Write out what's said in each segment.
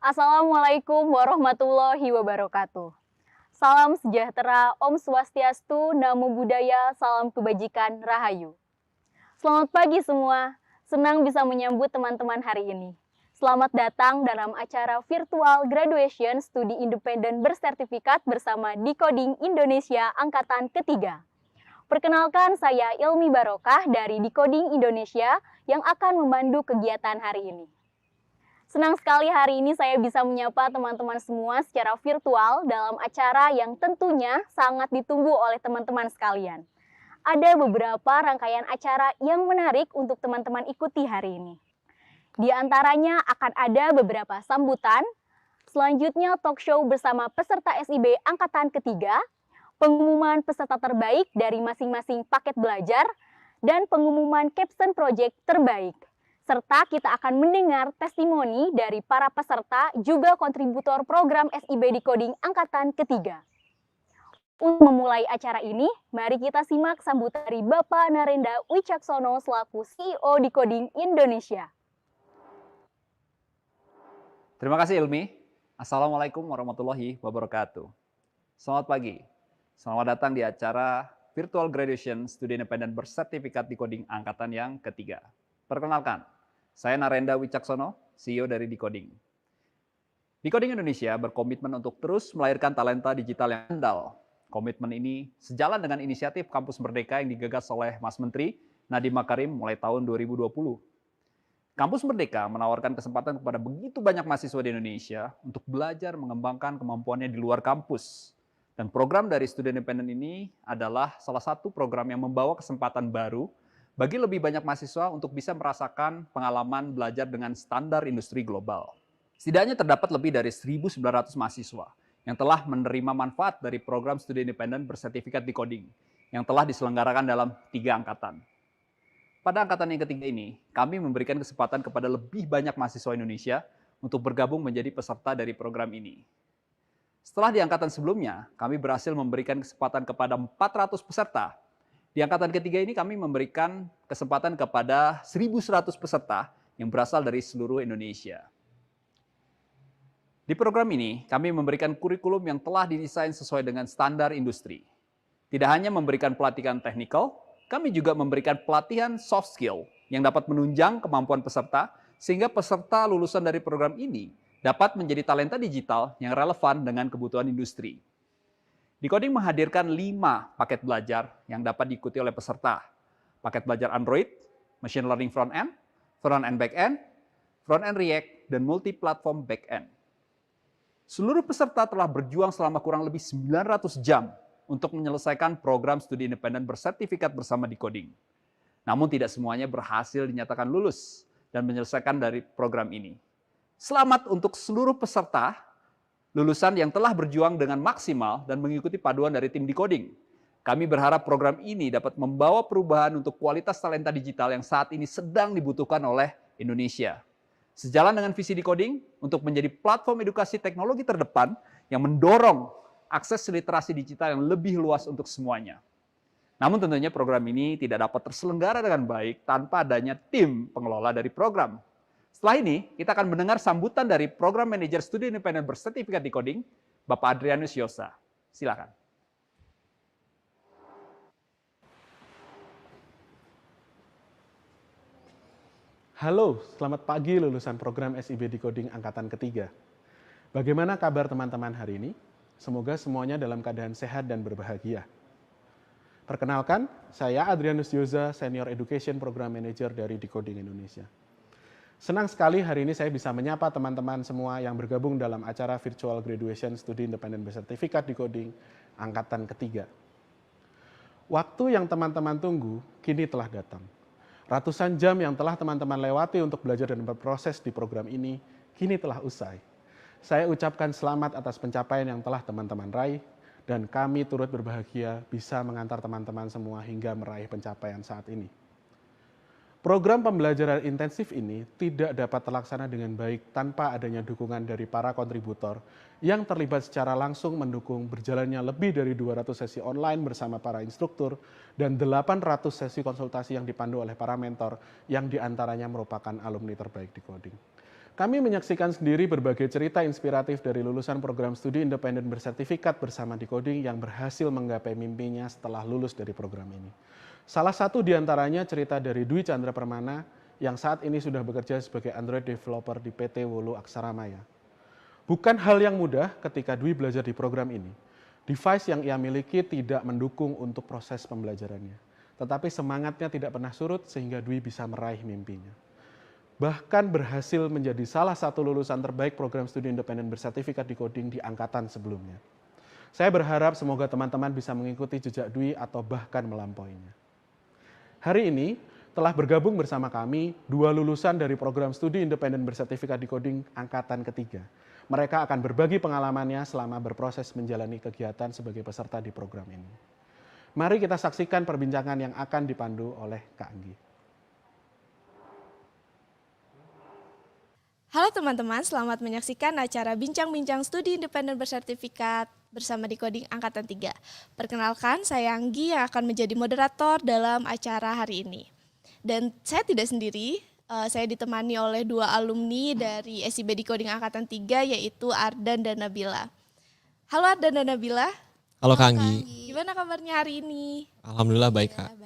Assalamualaikum warahmatullahi wabarakatuh. Salam sejahtera, Om Swastiastu, Namo Buddhaya, salam kebajikan, Rahayu. Selamat pagi semua, senang bisa menyambut teman-teman hari ini. Selamat datang dalam acara virtual graduation studi independen bersertifikat bersama Decoding Indonesia Angkatan ketiga. Perkenalkan, saya Ilmi Barokah dari Decoding Indonesia yang akan memandu kegiatan hari ini. Senang sekali hari ini saya bisa menyapa teman-teman semua secara virtual dalam acara yang tentunya sangat ditunggu oleh teman-teman sekalian. Ada beberapa rangkaian acara yang menarik untuk teman-teman ikuti hari ini. Di antaranya akan ada beberapa sambutan, selanjutnya talk show bersama peserta SIB Angkatan ketiga, pengumuman peserta terbaik dari masing-masing paket belajar, dan pengumuman capstone project terbaik. Serta kita akan mendengar testimoni dari para peserta juga kontributor program SIB Decoding Angkatan ketiga. Untuk memulai acara ini, mari kita simak sambutan dari Bapak Narendra Wicaksono selaku CEO Decoding Indonesia. Terima kasih Ilmi. Assalamualaikum warahmatullahi wabarakatuh. Selamat pagi. Selamat datang di acara Virtual Graduation Studi Independen Bersertifikat Decoding Angkatan yang ketiga. Perkenalkan, saya Narendra Wicaksono, CEO dari Decoding. Decoding Indonesia berkomitmen untuk terus melahirkan talenta digital yang andal. Komitmen ini sejalan dengan inisiatif Kampus Merdeka yang digagas oleh Mas Menteri Nadiem Makarim mulai tahun 2020. Kampus Merdeka menawarkan kesempatan kepada begitu banyak mahasiswa di Indonesia untuk belajar mengembangkan kemampuannya di luar kampus. Dan program dari studi independen ini adalah salah satu program yang membawa kesempatan baru bagi lebih banyak mahasiswa untuk bisa merasakan pengalaman belajar dengan standar industri global. Setidaknya terdapat lebih dari 1.900 mahasiswa yang telah menerima manfaat dari program studi independen bersertifikat Decoding yang telah diselenggarakan dalam 3 angkatan. Pada angkatan yang ketiga ini, kami memberikan kesempatan kepada lebih banyak mahasiswa Indonesia untuk bergabung menjadi peserta dari program ini. Setelah di angkatan sebelumnya, kami berhasil memberikan kesempatan kepada 400 peserta. Di angkatan ketiga ini kami memberikan kesempatan kepada 1.100 peserta yang berasal dari seluruh Indonesia. Di program ini, kami memberikan kurikulum yang telah didesain sesuai dengan standar industri. Tidak hanya memberikan pelatihan teknikal, kami juga memberikan pelatihan soft skill yang dapat menunjang kemampuan peserta sehingga peserta lulusan dari program ini dapat menjadi talenta digital yang relevan dengan kebutuhan industri. Decoding menghadirkan 5 paket belajar yang dapat diikuti oleh peserta. Paket belajar Android, Machine Learning Front-End, Front-End Back-End, Front-End React, dan Multi-Platform Back-End. Seluruh peserta telah berjuang selama kurang lebih 900 jam untuk menyelesaikan program studi independen bersertifikat bersama Decoding. Namun tidak semuanya berhasil dinyatakan lulus dan menyelesaikan dari program ini. Selamat untuk seluruh peserta lulusan yang telah berjuang dengan maksimal dan mengikuti paduan dari tim Decoding. Kami berharap program ini dapat membawa perubahan untuk kualitas talenta digital yang saat ini sedang dibutuhkan oleh Indonesia. Sejalan dengan visi Decoding untuk menjadi platform edukasi teknologi terdepan yang mendorong akses literasi digital yang lebih luas untuk semuanya. Namun tentunya program ini tidak dapat terselenggara dengan baik tanpa adanya tim pengelola dari program. Setelah ini, kita akan mendengar sambutan dari Program Manajer Studi Independen Bersertifikat Decoding, Bapak Adrianus Yosa. Silakan. Halo, selamat pagi lulusan program SIB Decoding Angkatan ketiga. Bagaimana kabar teman-teman hari ini? Semoga semuanya dalam keadaan sehat dan berbahagia. Perkenalkan, saya Adrianus Yosa, Senior Education Program Manager dari Decoding Indonesia. Senang sekali hari ini saya bisa menyapa teman-teman semua yang bergabung dalam acara Virtual Graduation Studi Independen Bersertifikat Decoding Angkatan ketiga. Waktu yang teman-teman tunggu kini telah datang. Ratusan jam yang telah teman-teman lewati untuk belajar dan berproses di program ini kini telah usai. Saya ucapkan selamat atas pencapaian yang telah teman-teman raih, dan kami turut berbahagia bisa mengantar teman-teman semua hingga meraih pencapaian saat ini. Program pembelajaran intensif ini tidak dapat terlaksana dengan baik tanpa adanya dukungan dari para kontributor yang terlibat secara langsung mendukung berjalannya lebih dari 200 sesi online bersama para instruktur dan 800 sesi konsultasi yang dipandu oleh para mentor yang diantaranya merupakan alumni terbaik Decoding. Kami menyaksikan sendiri berbagai cerita inspiratif dari lulusan program studi independen bersertifikat bersama Decoding yang berhasil menggapai mimpinya setelah lulus dari program ini. Salah satu di antaranya cerita dari Dwi Chandra Permana yang saat ini sudah bekerja sebagai Android developer di PT Wolu Aksaramaya. Bukan hal yang mudah ketika Dwi belajar di program ini. Device yang ia miliki tidak mendukung untuk proses pembelajarannya. Tetapi semangatnya tidak pernah surut sehingga Dwi bisa meraih mimpinya. Bahkan berhasil menjadi salah satu lulusan terbaik program studi independen bersertifikat Decoding di angkatan sebelumnya. Saya berharap semoga teman-teman bisa mengikuti jejak Dwi atau bahkan melampauinya. Hari ini telah bergabung bersama kami 2 lulusan dari program studi independen bersertifikat Decoding angkatan ketiga. Mereka akan berbagi pengalamannya selama berproses menjalani kegiatan sebagai peserta di program ini. Mari kita saksikan perbincangan yang akan dipandu oleh Kak Anggi. Halo teman-teman, selamat menyaksikan acara Bincang-Bincang Studi Independen Bersertifikat bersama Decoding Angkatan 3. Perkenalkan, saya Anggi yang akan menjadi moderator dalam acara hari ini. Dan saya tidak sendiri, saya ditemani oleh 2 alumni dari SIB Decoding Angkatan 3 yaitu Ardan dan Nabila. Halo Ardan dan Nabila. Halo Kak Anggi. Gimana kabarnya hari ini? Alhamdulillah baik Kak.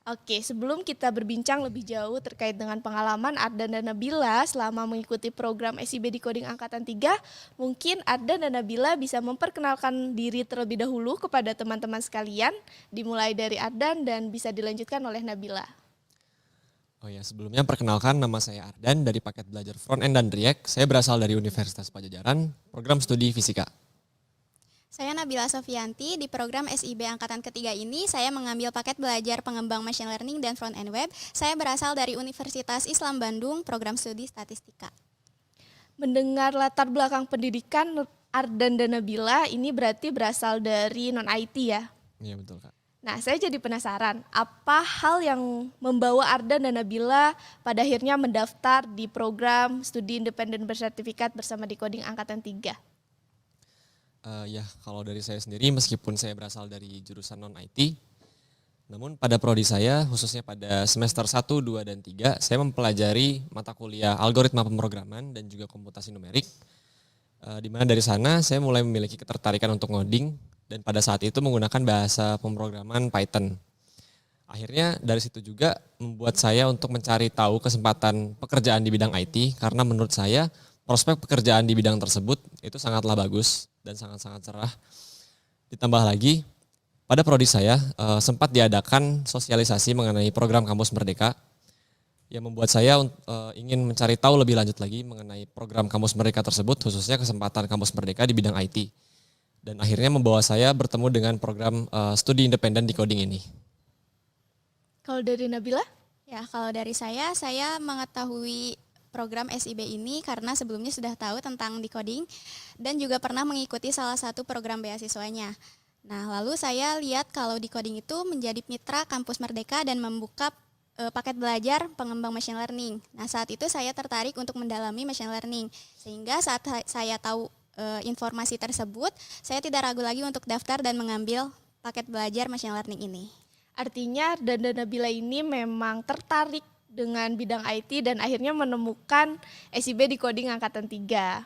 Oke, sebelum kita berbincang lebih jauh terkait dengan pengalaman Ardan dan Nabila selama mengikuti program SIB Decoding Angkatan 3, mungkin Ardan dan Nabila bisa memperkenalkan diri terlebih dahulu kepada teman-teman sekalian, dimulai dari Ardan dan bisa dilanjutkan oleh Nabila. Oh ya, sebelumnya perkenalkan nama saya Ardan dari paket belajar Front End dan React. Saya berasal dari Universitas Padjadjaran, program studi Fisika. Saya Nabila Sofianti, di program SIB Angkatan Ketiga ini saya mengambil paket belajar pengembang machine learning dan front end web. Saya berasal dari Universitas Islam Bandung, program studi statistika. Mendengar latar belakang pendidikan Ardan dan Nabila, ini berarti berasal dari non-IT ya? Iya betul Kak. Nah, saya jadi penasaran, apa hal yang membawa Ardan dan Nabila pada akhirnya mendaftar di program studi independen bersertifikat bersama Decoding Angkatan 3? Ya, kalau dari saya sendiri meskipun saya berasal dari jurusan non-IT, namun pada prodi saya khususnya pada semester 1, 2, dan 3, saya mempelajari mata kuliah algoritma pemrograman dan juga komputasi numerik. Di mana dari sana saya mulai memiliki ketertarikan untuk ngoding dan pada saat itu menggunakan bahasa pemrograman Python. Akhirnya dari situ juga membuat saya untuk mencari tahu kesempatan pekerjaan di bidang IT karena menurut saya prospek pekerjaan di bidang tersebut itu sangatlah bagus dan sangat-sangat cerah. Ditambah lagi, pada prodi saya sempat diadakan sosialisasi mengenai program Kampus Merdeka yang membuat saya ingin mencari tahu lebih lanjut lagi mengenai program Kampus Merdeka tersebut, khususnya kesempatan Kampus Merdeka di bidang IT. Dan akhirnya membawa saya bertemu dengan program studi independen Decoding ini. Kalau dari Nabila? Ya, kalau dari saya mengetahui program SIB ini karena sebelumnya sudah tahu tentang decoding dan juga pernah mengikuti salah satu program beasiswanya. Nah, lalu saya lihat kalau decoding itu menjadi mitra Kampus Merdeka dan membuka paket belajar pengembang machine learning. Nah, saat itu saya tertarik untuk mendalami machine learning. Sehingga saat saya tahu informasi tersebut, saya tidak ragu lagi untuk daftar dan mengambil paket belajar machine learning ini. Artinya Ardan dan Nabila ini memang tertarik dengan bidang IT dan akhirnya menemukan SIB Decoding Angkatan 3.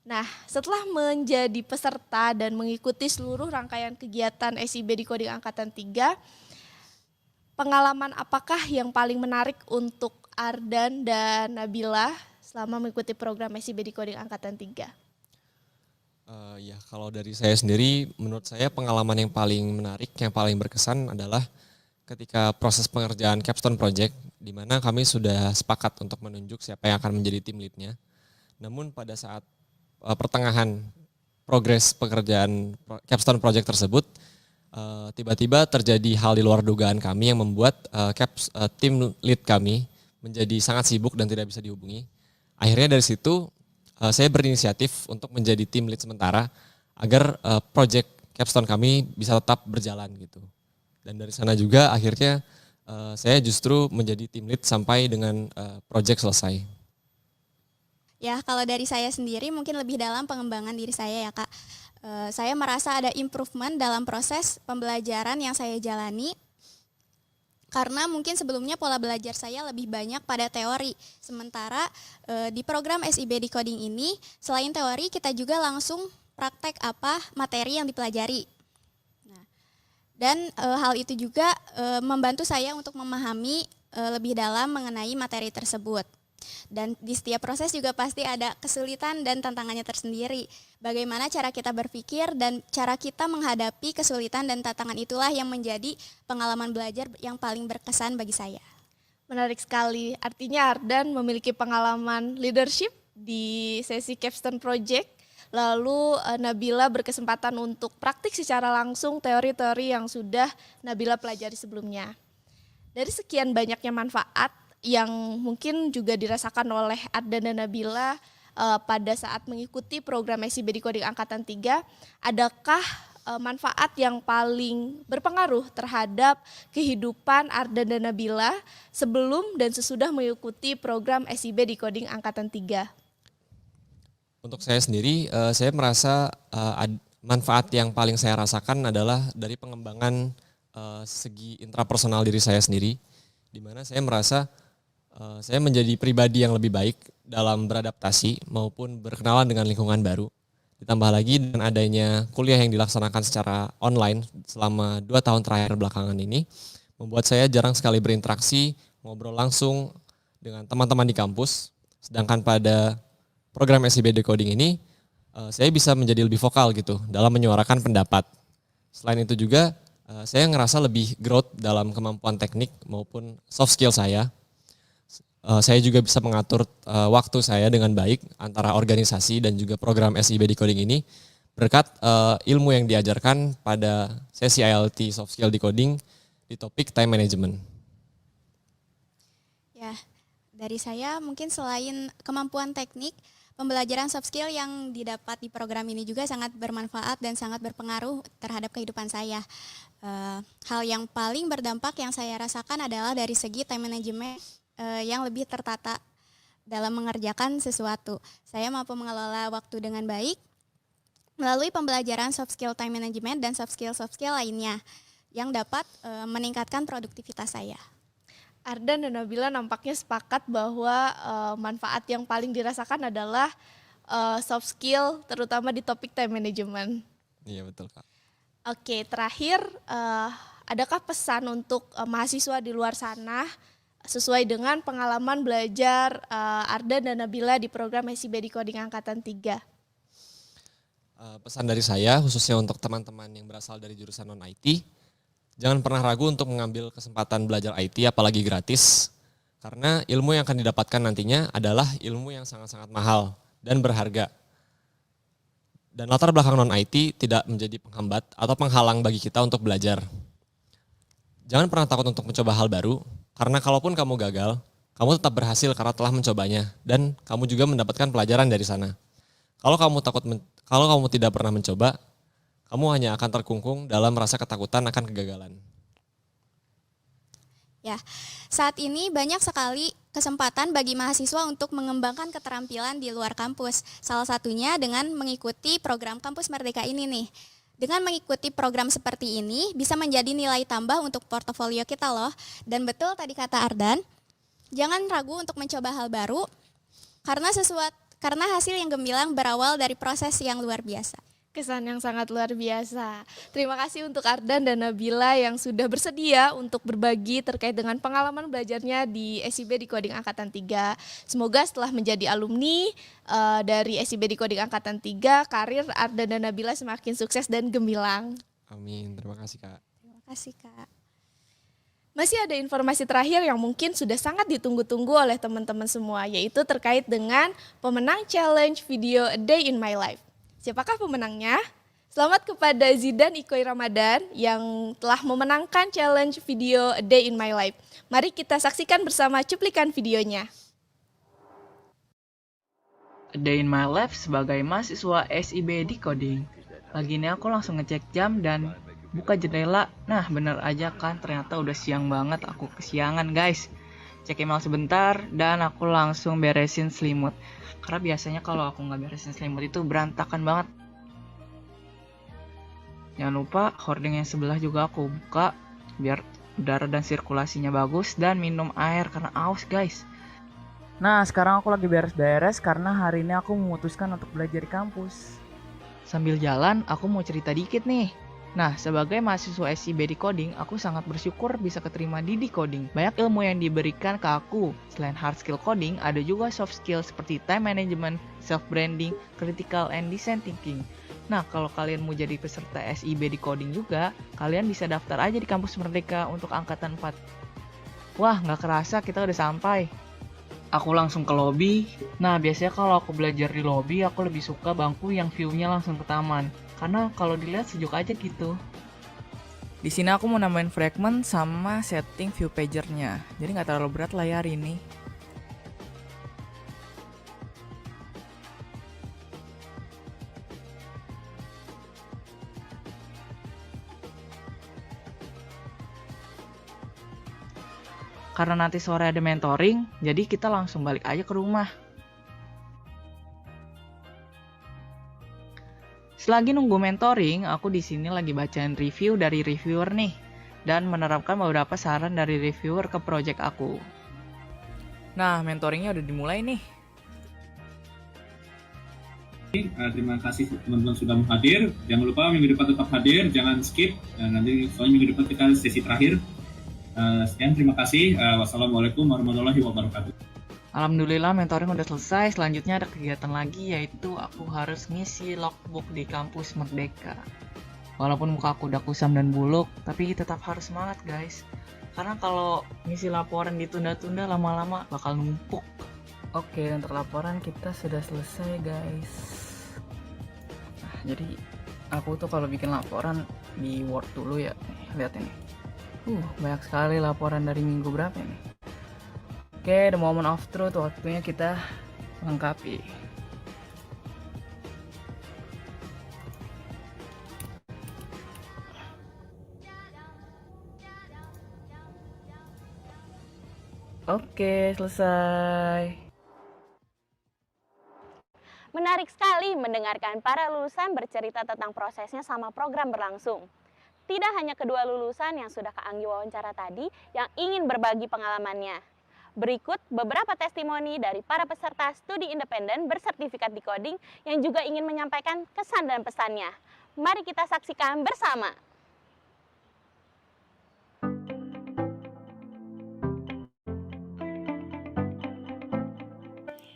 Nah, setelah menjadi peserta dan mengikuti seluruh rangkaian kegiatan SIB Decoding Angkatan 3, pengalaman apakah yang paling menarik untuk Ardan dan Nabila selama mengikuti program SIB Decoding Angkatan 3? Ya, kalau dari saya sendiri, menurut saya pengalaman yang paling menarik, yang paling berkesan adalah ketika proses pengerjaan capstone project, di mana kami sudah sepakat untuk menunjuk siapa yang akan menjadi tim lead-nya. Namun pada saat pertengahan progres pekerjaan capstone project tersebut, tiba-tiba terjadi hal di luar dugaan kami yang membuat tim lead kami menjadi sangat sibuk dan tidak bisa dihubungi. Akhirnya dari situ saya berinisiatif untuk menjadi tim lead sementara agar project capstone kami bisa tetap berjalan gitu. Dan dari sana juga akhirnya saya justru menjadi tim lead sampai dengan project selesai. Ya, kalau dari saya sendiri mungkin lebih dalam pengembangan diri saya ya Kak. Saya merasa ada improvement dalam proses pembelajaran yang saya jalani. Karena mungkin sebelumnya pola belajar saya lebih banyak pada teori. Sementara di program SIB Decoding ini, selain teori kita juga langsung praktek apa materi yang dipelajari. Nah, dan hal itu juga membantu saya untuk memahami lebih dalam mengenai materi tersebut. Dan di setiap proses juga pasti ada kesulitan dan tantangannya tersendiri. Bagaimana cara kita berpikir dan cara kita menghadapi kesulitan dan tantangan itulah yang menjadi pengalaman belajar yang paling berkesan bagi saya. Menarik sekali, artinya Ardan memiliki pengalaman leadership di sesi capstone project, lalu Nabila berkesempatan untuk praktik secara langsung teori-teori yang sudah Nabila pelajari sebelumnya. Dari sekian banyaknya manfaat yang mungkin juga dirasakan oleh Ardan dan Nabila pada saat mengikuti program SIB Decoding Angkatan 3, adakah manfaat yang paling berpengaruh terhadap kehidupan Ardan dan Nabila sebelum dan sesudah mengikuti program SIB Decoding Angkatan 3? Untuk saya sendiri, saya merasa manfaat yang paling saya rasakan adalah dari pengembangan segi intrapersonal diri saya sendiri, di mana saya merasa saya menjadi pribadi yang lebih baik dalam beradaptasi maupun berkenalan dengan lingkungan baru. Ditambah lagi dengan adanya kuliah yang dilaksanakan secara online selama 2 tahun terakhir belakangan ini, membuat saya jarang sekali berinteraksi, ngobrol langsung dengan teman-teman di kampus. Sedangkan pada program SIB Decoding ini, saya bisa menjadi lebih vokal gitu dalam menyuarakan pendapat. Selain itu juga, saya ngerasa lebih growth dalam kemampuan teknik maupun soft skill saya. Saya juga bisa mengatur waktu saya dengan baik antara organisasi dan juga program SIB Decoding ini berkat ilmu yang diajarkan pada sesi ILT Soft Skill Decoding di topik time management. Ya, dari saya mungkin selain kemampuan teknik, pembelajaran soft skill yang didapat di program ini juga sangat bermanfaat dan sangat berpengaruh terhadap kehidupan saya. Hal yang paling berdampak yang saya rasakan adalah dari segi time management yang lebih tertata dalam mengerjakan sesuatu. Saya mampu mengelola waktu dengan baik melalui pembelajaran soft skill time management dan soft skill lainnya yang dapat meningkatkan produktivitas saya. Ardan dan Nabila nampaknya sepakat bahwa manfaat yang paling dirasakan adalah soft skill, terutama di topik time management. Iya betul Kak. Oke, terakhir adakah pesan untuk mahasiswa di luar sana sesuai dengan pengalaman belajar Ardan dan Nabila di program SIB Decoding Angkatan 3? Pesan dari saya khususnya untuk teman-teman yang berasal dari jurusan non-IT, jangan pernah ragu untuk mengambil kesempatan belajar IT apalagi gratis, karena ilmu yang akan didapatkan nantinya adalah ilmu yang sangat-sangat mahal dan berharga. Dan latar belakang non-IT tidak menjadi penghambat atau penghalang bagi kita untuk belajar. Jangan pernah takut untuk mencoba hal baru, karena kalaupun kamu gagal, kamu tetap berhasil karena telah mencobanya dan kamu juga mendapatkan pelajaran dari sana. Kalau kamu tidak pernah mencoba, kamu hanya akan terkungkung dalam rasa ketakutan akan kegagalan. Ya, saat ini banyak sekali kesempatan bagi mahasiswa untuk mengembangkan keterampilan di luar kampus. Salah satunya dengan mengikuti program Kampus Merdeka ini nih. Dengan mengikuti program seperti ini bisa menjadi nilai tambah untuk portofolio kita loh. Dan betul tadi kata Ardan, jangan ragu untuk mencoba hal baru karena hasil yang gemilang berawal dari proses yang luar biasa. Kesan yang sangat luar biasa. Terima kasih untuk Ardan dan Nabila yang sudah bersedia untuk berbagi terkait dengan pengalaman belajarnya di SIB Decoding Angkatan 3. Semoga setelah menjadi alumni dari SIB Decoding Angkatan 3, karir Ardan dan Nabila semakin sukses dan gemilang. Amin, terima kasih Kak. Terima kasih Kak. Masih ada informasi terakhir yang mungkin sudah sangat ditunggu-tunggu oleh teman-teman semua, yaitu terkait dengan pemenang challenge video A Day in My Life. Siapakah pemenangnya? Selamat kepada Zidan Ikoy Ramadan yang telah memenangkan challenge video A Day in My Life. Mari kita saksikan bersama cuplikan videonya. A Day in My Life sebagai mahasiswa SIB Decoding. Pagi ini aku langsung ngecek jam dan buka jendela. Nah bener aja kan, ternyata udah siang banget, aku kesiangan guys. Cek email sebentar dan aku langsung beresin selimut. Karena biasanya kalau aku nggak beresin selimut itu berantakan banget. Jangan lupa hording yang sebelah juga aku buka biar udara dan sirkulasinya bagus, dan minum air karena aus guys. Nah, sekarang aku lagi beres-beres karena hari ini aku memutuskan untuk belajar di kampus. Sambil jalan, aku mau cerita dikit nih. Nah, sebagai mahasiswa SIB Decoding, aku sangat bersyukur bisa keterima di Decoding. Banyak ilmu yang diberikan ke aku. Selain hard skill coding, ada juga soft skill seperti time management, self-branding, critical and design thinking. Nah, kalau kalian mau jadi peserta SIB Decoding juga, kalian bisa daftar aja di Kampus Merdeka untuk angkatan 4. Wah, nggak kerasa kita udah sampai. Aku langsung ke lobby. Nah, biasanya kalau aku belajar di lobby, aku lebih suka bangku yang view-nya langsung ke taman. Karena kalau dilihat sejuk aja gitu. Di sini aku mau nambahin fragment sama setting view pagernya. Jadi nggak terlalu berat lah ya hari ini. Karena nanti sore ada mentoring, jadi kita langsung balik aja ke rumah. Selagi nunggu mentoring, aku di sini lagi bacain review dari reviewer nih, dan menerapkan beberapa saran dari reviewer ke project aku. Nah, mentoringnya udah dimulai nih. Terima kasih teman-teman sudah hadir. Jangan lupa minggu depan tetap hadir, jangan skip. Nanti soalnya minggu depan kita sesi terakhir. Sekian, terima kasih. Wassalamualaikum warahmatullahi wabarakatuh. Alhamdulillah mentoring udah selesai. Selanjutnya ada kegiatan lagi, yaitu aku harus ngisi logbook di Kampus Merdeka. Walaupun muka aku udah kusam dan buluk, tapi tetap harus semangat guys. Karena kalau ngisi laporan ditunda-tunda, lama-lama bakal numpuk. Oke, untuk laporan kita sudah selesai guys. Nah, jadi aku tuh kalau bikin laporan di Word dulu ya. Lihat ini. Banyak sekali laporan dari minggu berapa nih. Oke, the moment of truth, waktunya kita melengkapi. Oke, selesai. Menarik sekali mendengarkan para lulusan bercerita tentang prosesnya sama program berlangsung. Tidak hanya kedua lulusan yang sudah Kak Anggi wawancara tadi yang ingin berbagi pengalamannya. Berikut beberapa testimoni dari para peserta studi independen bersertifikat Decoding yang juga ingin menyampaikan kesan dan pesannya. Mari kita saksikan bersama.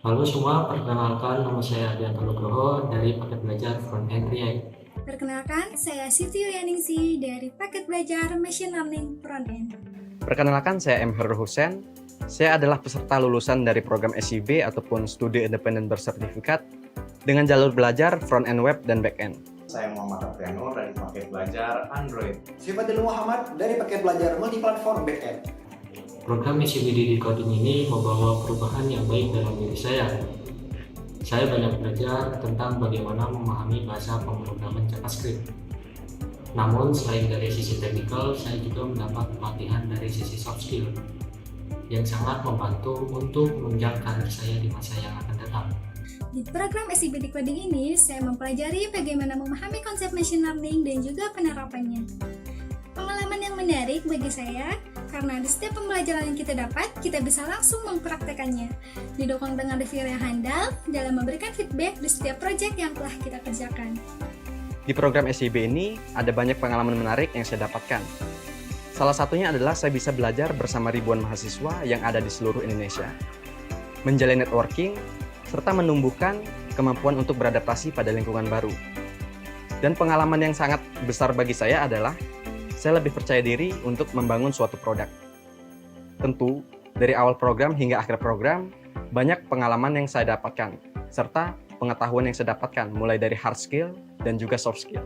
Halo semua, perkenalkan nama saya Adianto Nugroho dari paket belajar Front End React. Perkenalkan, saya Siti Yulianingsi dari paket belajar Machine Learning Front End. Perkenalkan, saya M. Harur Hussein. Saya adalah peserta lulusan dari program SIB ataupun studi independen bersertifikat dengan jalur belajar front end web dan back end. Saya Muhammad Apriano dari paket belajar Android. Saya Fadil Muhammad dari paket belajar multiplatform back end. Program SIB di Decoding ini membawa perubahan yang baik dalam diri saya. Saya banyak belajar tentang bagaimana memahami bahasa pemrograman JavaScript. Namun selain dari sisi teknikal, saya juga mendapat pelatihan dari sisi soft skill yang sangat membantu untuk menunjang karir saya di masa yang akan datang. Di program SIB Decoding ini, saya mempelajari bagaimana memahami konsep machine learning dan juga penerapannya. Pengalaman yang menarik bagi saya, karena di setiap pembelajaran yang kita dapat, kita bisa langsung mempraktekannya. Didukung dengan reviewer yang handal dalam memberikan feedback di setiap proyek yang telah kita kerjakan. Di program SIB ini, ada banyak pengalaman menarik yang saya dapatkan. Salah satunya adalah saya bisa belajar bersama ribuan mahasiswa yang ada di seluruh Indonesia, menjalin networking, serta menumbuhkan kemampuan untuk beradaptasi pada lingkungan baru. Dan pengalaman yang sangat besar bagi saya adalah saya lebih percaya diri untuk membangun suatu produk. Tentu, dari awal program hingga akhir program, banyak pengalaman yang saya dapatkan, serta pengetahuan yang saya dapatkan mulai dari hard skill dan juga soft skill.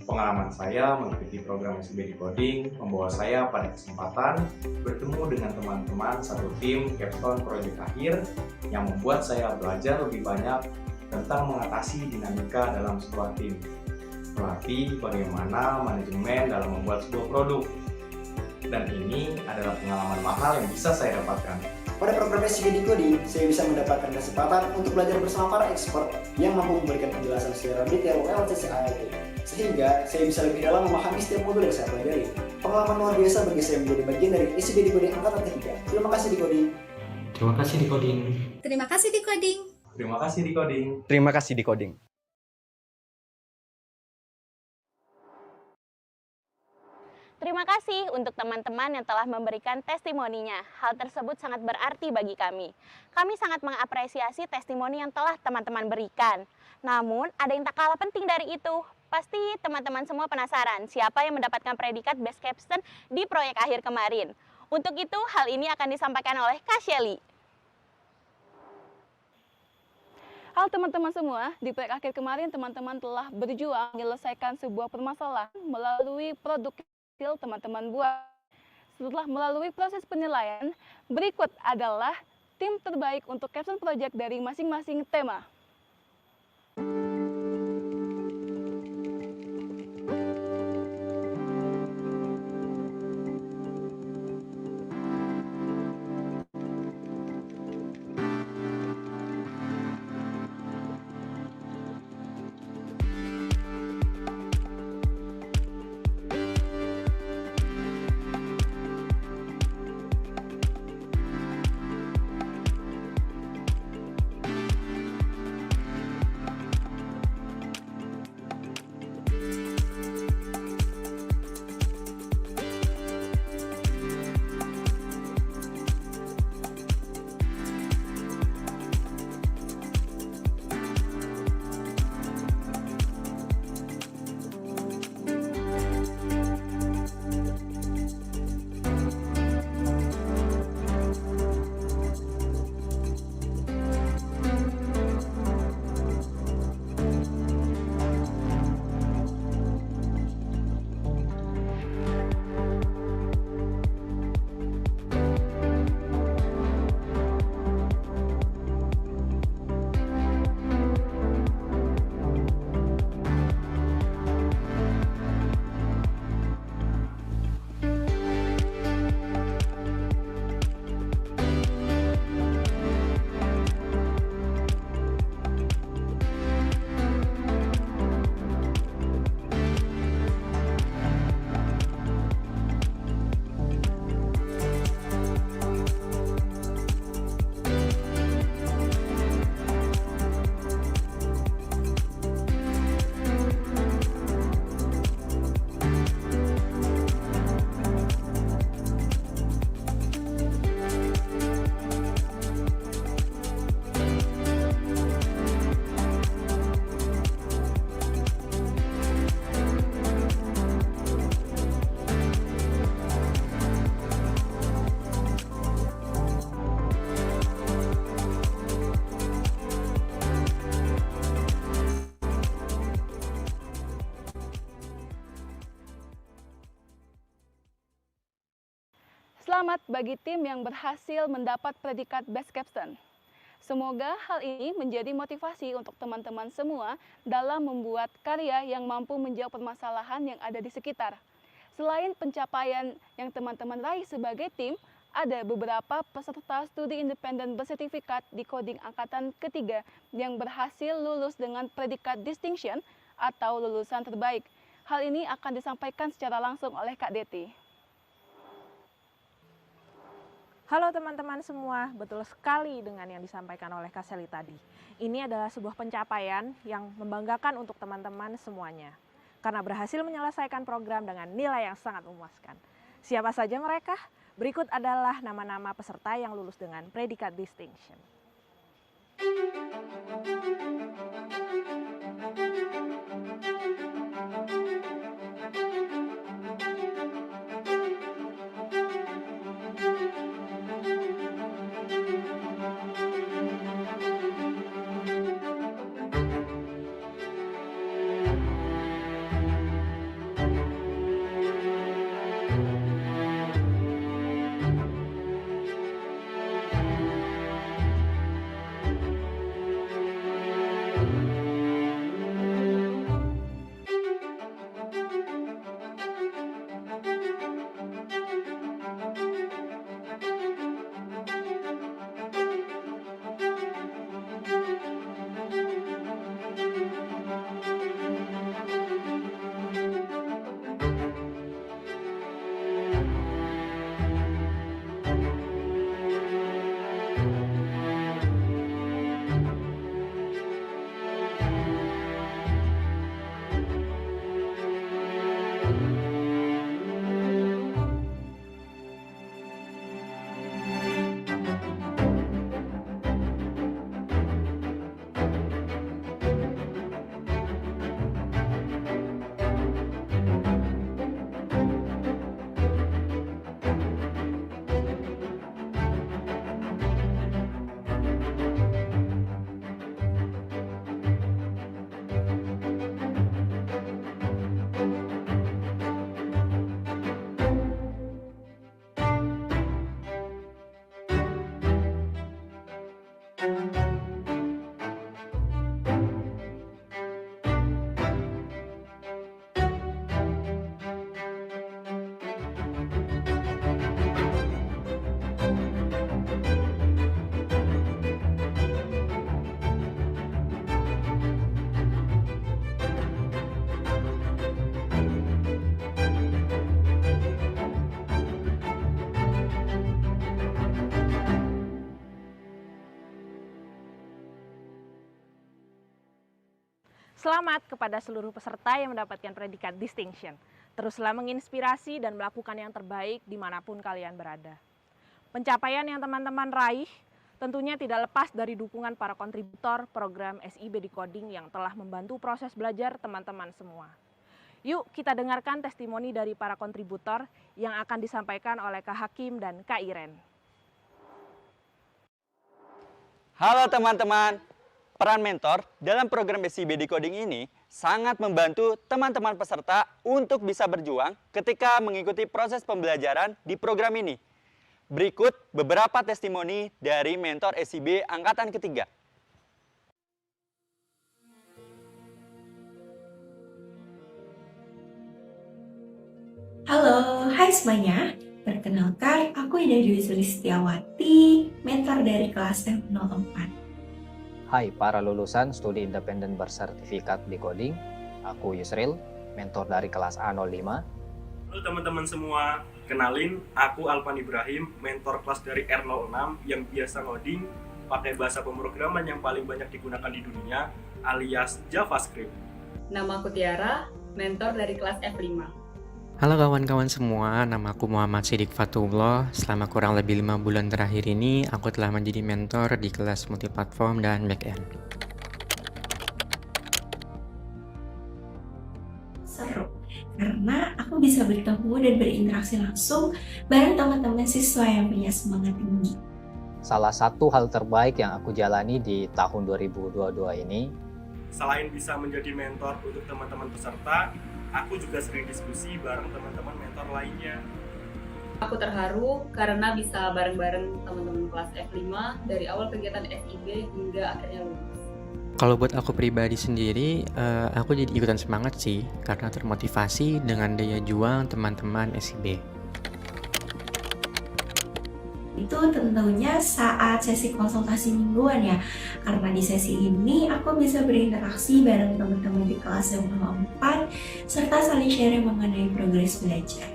Pengalaman saya mengikuti program SIB Decoding membawa saya pada kesempatan bertemu dengan teman-teman satu tim capstone proyek akhir yang membuat saya belajar lebih banyak tentang mengatasi dinamika dalam sebuah tim, melatih bagaimana manajemen dalam membuat sebuah produk. Dan ini adalah pengalaman mahal yang bisa saya dapatkan. Pada program SIB Decoding, saya bisa mendapatkan kesempatan untuk belajar bersama para expert yang mampu memberikan penjelasan secara detail lewat sesi ALT, sehingga saya bisa lebih dalam memahami setiap modul yang saya pelajari. pengalaman luar biasa bagi saya menjadi bagian dari SIB Decoding Angkatan ketiga. Terima kasih Decoding. Terima kasih Decoding. Terima kasih Decoding. Terima kasih Decoding. Terima kasih Decoding. Terima kasih untuk teman-teman yang telah memberikan testimoninya. Hal tersebut sangat berarti bagi kami. Kami sangat mengapresiasi testimoni yang telah teman-teman berikan. Namun, ada yang tak kalah penting dari itu. Pasti teman-teman semua penasaran siapa yang mendapatkan predikat Best Capstone di proyek akhir kemarin. Untuk itu, hal ini akan disampaikan oleh Kak Shelly. Halo teman-teman semua, di proyek akhir kemarin teman-teman telah berjuang menyelesaikan sebuah permasalahan melalui produk hasil teman-teman buat. Setelah melalui proses penilaian, berikut adalah tim terbaik untuk capstone project dari masing-masing tema. Selamat bagi tim yang berhasil mendapat predikat Best Capstone. Semoga hal ini menjadi motivasi untuk teman-teman semua dalam membuat karya yang mampu menjawab permasalahan yang ada di sekitar. Selain pencapaian yang teman-teman raih sebagai tim, ada beberapa peserta studi independen bersertifikat di coding angkatan ketiga yang berhasil lulus dengan predikat distinction atau lulusan terbaik. Hal ini akan disampaikan secara langsung oleh Kak Deti. Halo teman-teman semua, betul sekali dengan yang disampaikan oleh Kak Shelly tadi. Ini adalah sebuah pencapaian yang membanggakan untuk teman-teman semuanya. Karena berhasil menyelesaikan program dengan nilai yang sangat memuaskan. Siapa saja mereka? Berikut adalah nama-nama peserta yang lulus dengan predikat distinction. Selamat kepada seluruh peserta yang mendapatkan predikat distinction. Teruslah menginspirasi dan melakukan yang terbaik dimanapun kalian berada. Pencapaian yang teman-teman raih tentunya tidak lepas dari dukungan para kontributor program SIB Decoding yang telah membantu proses belajar teman-teman semua. Yuk kita dengarkan testimoni dari para kontributor yang akan disampaikan oleh Kak Hakim dan Kak Iren. Halo teman-teman. Peran mentor dalam program SIB Decoding ini sangat membantu teman-teman peserta untuk bisa berjuang ketika mengikuti proses pembelajaran di program ini. Berikut beberapa testimoni dari mentor SIB Angkatan Ketiga. Halo, hai semuanya. Perkenalkan, aku Ida Dwi Sulistiawati, mentor dari kelas F04. Hai para lulusan studi independen bersertifikat Decoding, aku Yusril, mentor dari kelas A05. Halo teman-teman semua, kenalin aku Alpan Ibrahim, mentor kelas dari R06 yang biasa ngoding pakai bahasa pemrograman yang paling banyak digunakan di dunia, alias JavaScript. Nama aku Tiara, mentor dari kelas F5. Halo kawan-kawan semua, nama aku Muhammad Siddiq Fatullah. Selama kurang lebih 5 bulan terakhir ini, aku telah menjadi mentor di kelas multiplatform dan backend. Seru, karena aku bisa bertemu dan berinteraksi langsung bareng teman-teman siswa yang punya semangat tinggi. Salah satu hal terbaik yang aku jalani di tahun 2022 ini, selain bisa menjadi mentor untuk teman-teman peserta, aku juga sering diskusi bareng teman-teman mentor lainnya. Aku terharu karena bisa bareng-bareng teman-teman kelas F5 dari awal kegiatan SIB hingga akhirnya lulus. Kalau buat aku pribadi sendiri, aku jadi ikutan semangat sih, karena termotivasi dengan daya juang teman-teman SIB. Itu tentunya saat sesi konsultasi mingguan ya, karena di sesi ini aku bisa berinteraksi bareng teman-teman di kelas yang 4 serta saling sharing mengenai progres belajar.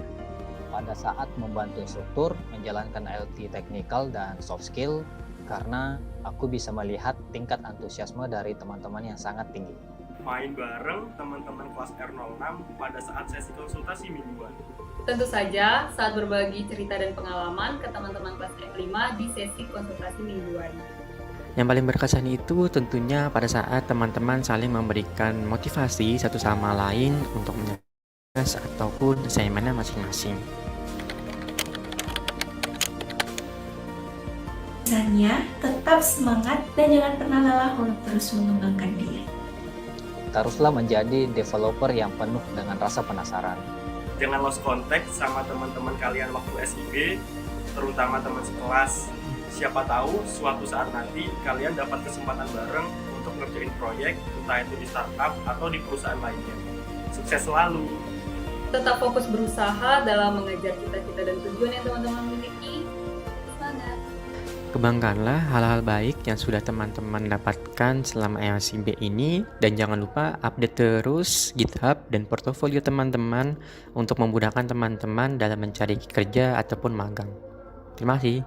pada saat membantu instruktur menjalankan IoT technical dan soft skill, karena aku bisa melihat tingkat antusiasme dari teman-teman yang sangat tinggi. Main bareng teman-teman kelas R06 pada saat sesi konsultasi mingguan. Tentu saja saat berbagi cerita dan pengalaman ke teman-teman kelas F5 di sesi konsultasi mingguan. Yang paling berkesan itu tentunya pada saat teman-teman saling memberikan motivasi satu sama lain untuk menyelesaikan ataupun assignment-nya masing-masing. Pesannya, tetap semangat dan jangan pernah lelah untuk terus mengembangkan diri. Teruslah menjadi developer yang penuh dengan rasa penasaran. Jangan lost contact sama teman-teman kalian waktu SIB, terutama teman sekelas. Siapa tahu suatu saat nanti kalian dapat kesempatan bareng untuk ngerjain proyek, entah itu di startup atau di perusahaan lainnya. Sukses selalu! Tetap fokus berusaha dalam mengejar cita-cita dan tujuan yang teman-teman miliki. Semangat! Kembangkanlah hal-hal baik yang sudah teman-teman dapatkan selama SIB ini, dan jangan lupa update terus GitHub dan portofolio teman-teman untuk memudahkan teman-teman dalam mencari kerja ataupun magang. Terima kasih.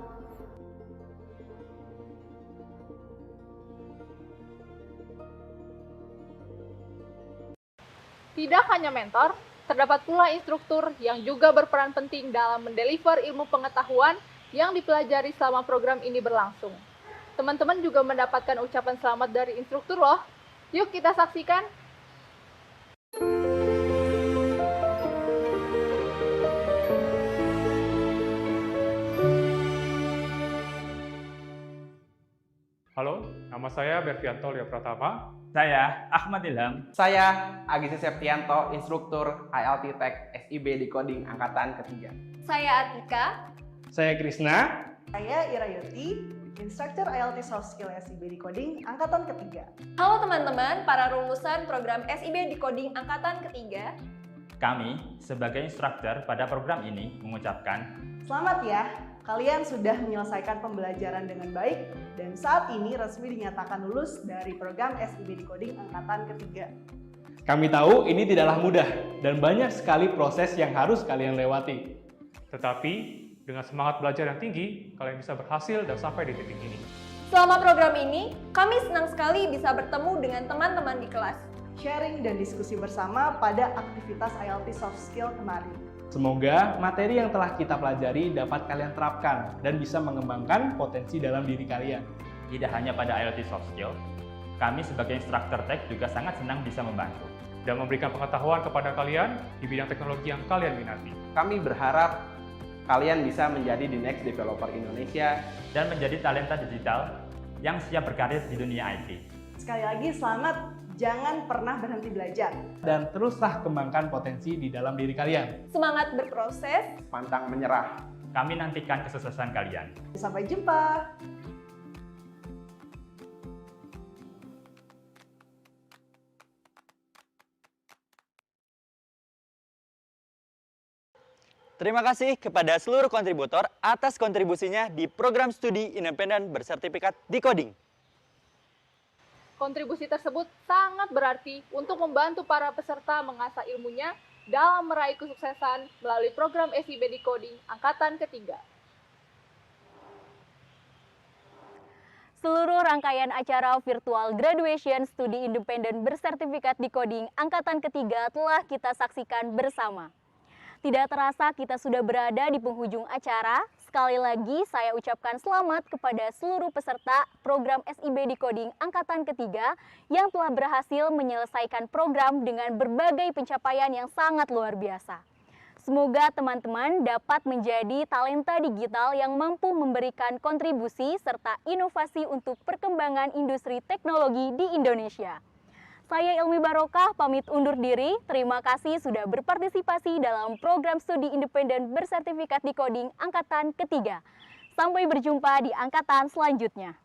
Tidak hanya mentor, terdapat pula instruktur yang juga berperan penting dalam mendeliver ilmu pengetahuan yang dipelajari selama program ini berlangsung. Teman-teman juga mendapatkan ucapan selamat dari instruktur loh. Yuk kita saksikan. Halo, nama saya Bervianto Leo Pratama. Saya Ahmad Ilham. Saya Agis Septianto, instruktur IoT Tech SIB Decoding Angkatan Ketiga. Saya Atika. Saya Krisna. Saya Irayuti. Instructor ILT Soft Skill SIB Decoding Angkatan Ketiga. Halo teman-teman, para lulusan program SIB Decoding Angkatan Ketiga. Kami, sebagai instruktur pada program ini, mengucapkan Selamat ya, kalian sudah menyelesaikan pembelajaran dengan baik dan saat ini resmi dinyatakan lulus dari program SIB Decoding Angkatan Ketiga. Kami tahu ini tidaklah mudah dan banyak sekali proses yang harus kalian lewati. Tetapi, dengan semangat belajar yang tinggi, kalian bisa berhasil dan sampai di titik ini. Selama program ini, kami senang sekali bisa bertemu dengan teman-teman di kelas. Sharing dan diskusi bersama pada aktivitas ILT Soft Skill kemarin. Semoga materi yang telah kita pelajari dapat kalian terapkan dan bisa mengembangkan potensi dalam diri kalian. Tidak hanya pada ILT Soft Skill, kami sebagai instruktur tech juga sangat senang bisa membantu dan memberikan pengetahuan kepada kalian di bidang teknologi yang kalian minati. Kami berharap kalian bisa menjadi the next developer Indonesia dan menjadi talenta digital yang siap berkarir di dunia IT. Sekali lagi selamat, jangan pernah berhenti belajar. Dan teruslah kembangkan potensi di dalam diri kalian. Semangat berproses, pantang menyerah. Kami nantikan kesuksesan kalian. Sampai jumpa. Terima kasih kepada seluruh kontributor atas kontribusinya di program studi independen bersertifikat Decoding. Kontribusi tersebut sangat berarti untuk membantu para peserta mengasah ilmunya dalam meraih kesuksesan melalui program SIB Decoding Angkatan Ketiga. Seluruh rangkaian acara virtual graduation studi independen bersertifikat Decoding Angkatan Ketiga telah kita saksikan bersama. Tidak terasa kita sudah berada di penghujung acara. Sekali lagi saya ucapkan selamat kepada seluruh peserta program SIB Decoding Angkatan Ketiga yang telah berhasil menyelesaikan program dengan berbagai pencapaian yang sangat luar biasa. Semoga teman-teman dapat menjadi talenta digital yang mampu memberikan kontribusi serta inovasi untuk perkembangan industri teknologi di Indonesia. Saya Ilmi Barokah pamit undur diri. Terima kasih sudah berpartisipasi dalam program studi independen bersertifikat Decoding Angkatan Ketiga. Sampai berjumpa di angkatan selanjutnya.